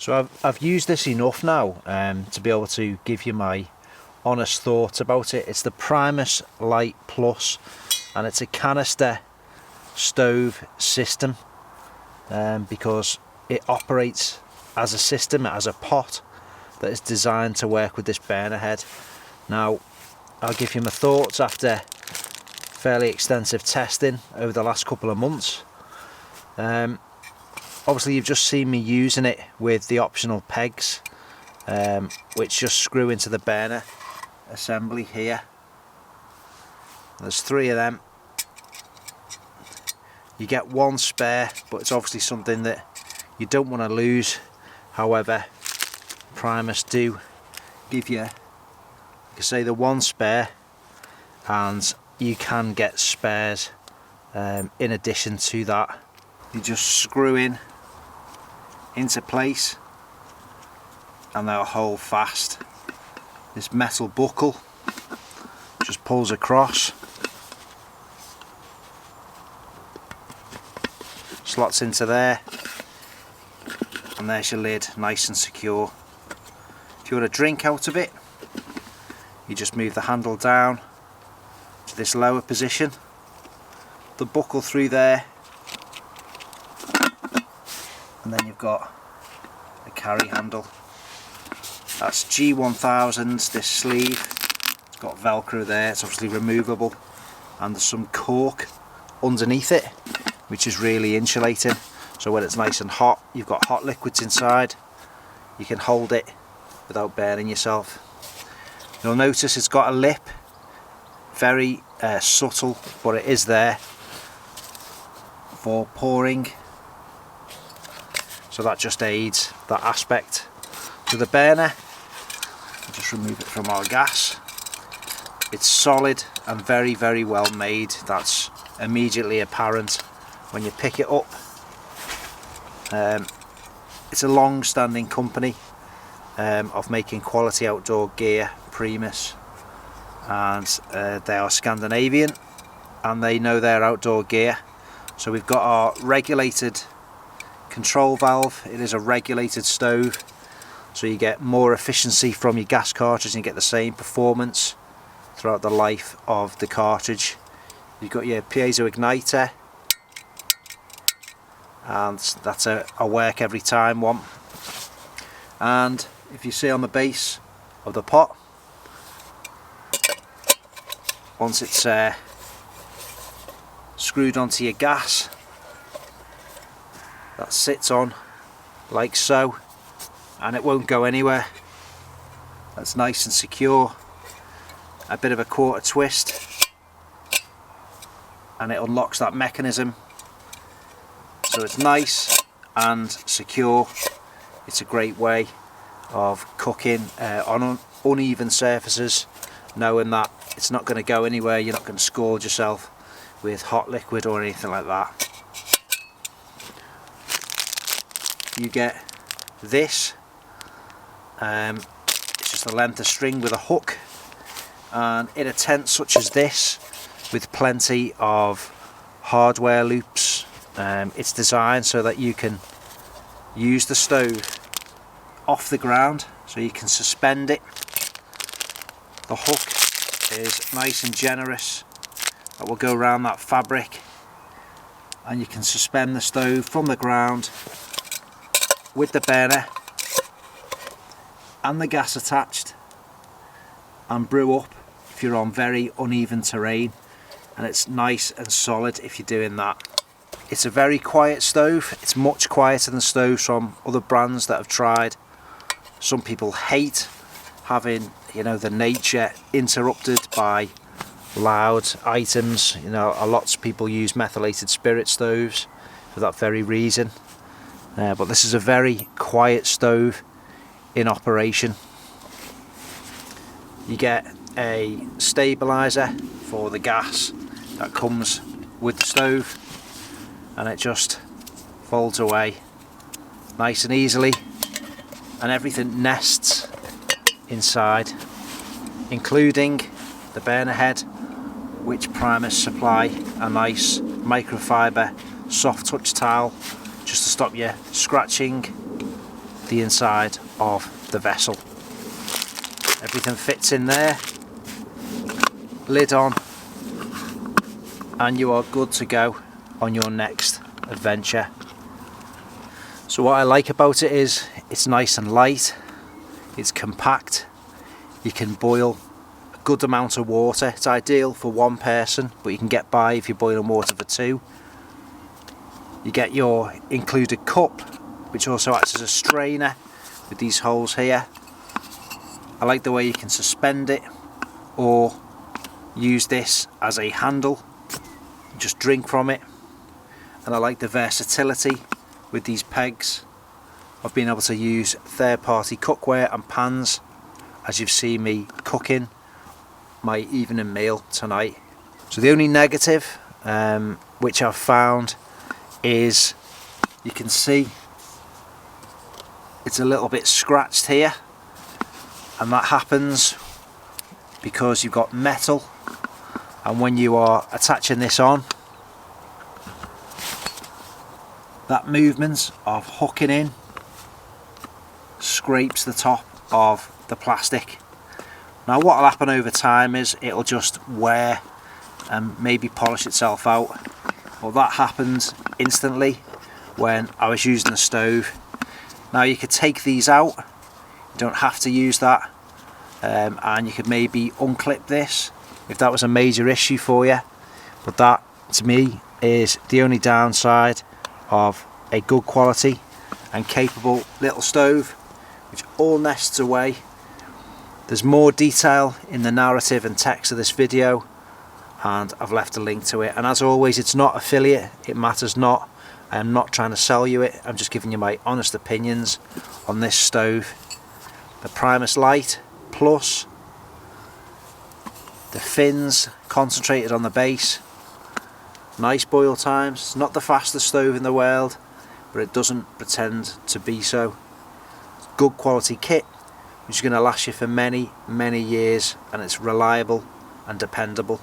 So I've used this enough now to be able to give you my honest thoughts about it. It's the Primus Lite Plus, and it's a canister stove system because it operates as a system, as a pot that is designed to work with this burner head. Now, I'll give you my thoughts after fairly extensive testing over the last couple of months. Obviously you've just seen me using it with the optional pegs, which just screw into the burner assembly here. There's 3 of them. You get 1 spare, but it's obviously something that you don't want to lose. However, Primus do give you, like I say, the 1 spare, and you can get spares in addition to that. You just screw into place and they'll hold fast. This metal buckle just pulls across, slots into there, and there's your lid, nice and secure. If you want a drink out of it, you just move the handle down to this lower position, the buckle through there, and then you've got a carry handle. That's G1000's, this sleeve. It's got Velcro there, it's obviously removable, and there's some cork underneath it which is really insulating, so when it's nice and hot, you've got hot liquids inside, you can hold it without burning yourself. You'll notice it's got a lip, very subtle, but it is there for pouring, so that just aids that aspect. To the burner, I'll just remove it from our gas. It's solid and very, very well made. That's immediately apparent when you pick it up. It's a long-standing company of making quality outdoor gear, Primus, and they are Scandinavian and they know their outdoor gear. So we've got our regulated control valve. It is a regulated stove, so you get more efficiency from your gas cartridge and you get the same performance throughout the life of the cartridge. You've got your piezo igniter, and that's a work every time one. And if you see on the base of the pot, once it's screwed onto your gas, that sits on like so, and it won't go anywhere. That's nice and secure. A bit of a quarter twist and it unlocks that mechanism, so it's nice and secure. It's a great way of cooking on uneven surfaces, knowing that it's not going to go anywhere. You're not going to scald yourself with hot liquid or anything like that. You get this, it's just a length of string with a hook, and in a tent such as this with plenty of hardware loops, it's designed so that you can use the stove off the ground, so you can suspend it. The hook is nice and generous, that will go around that fabric, and you can suspend the stove from the ground with the burner and the gas attached and brew up if you're on very uneven terrain, and it's nice and solid if you're doing that. It's a very quiet stove. It's much quieter than stoves from other brands that I've tried. Some people hate having, you know, the nature interrupted by loud items. You know, lots of people use methylated spirit stoves for that very reason. But this is a very quiet stove in operation. You get a stabilizer for the gas that comes with the stove, and it just folds away nice and easily, and everything nests inside, including the burner head, which Primus supply a nice microfiber soft touch towel just to stop you scratching the inside of the vessel. Everything fits in there, lid on, and you are good to go on your next adventure. So what I like about it is it's nice and light, it's compact, you can boil a good amount of water. It's ideal for one person, but you can get by if you're boiling water for two. You get your included cup, which also acts as a strainer with these holes here. I like the way you can suspend it or use this as a handle, just drink from it. And I like the versatility with these pegs of being able to use third-party cookware and pans, as you've seen me cooking my evening meal tonight. So the only negative which I've found is you can see it's a little bit scratched here, and that happens because you've got metal, and when you are attaching this on, that movement of hooking in scrapes the top of the plastic. Now what will happen over time is it'll just wear and maybe polish itself out. Well, that happened instantly when I was using the stove. Now you could take these out, you don't have to use that, and you could maybe unclip this if that was a major issue for you, but that to me is the only downside of a good quality and capable little stove which all nests away. There's more detail in the narrative and text of this video, and I've left a link to it. And as always, it's not affiliate, it matters not. I am not trying to sell you it, I'm just giving you my honest opinions on this stove. The Primus Lite Plus, the fins concentrated on the base, nice boil times. It's not the fastest stove in the world, but it doesn't pretend to be so. Good quality kit which is going to last you for many years, and it's reliable and dependable.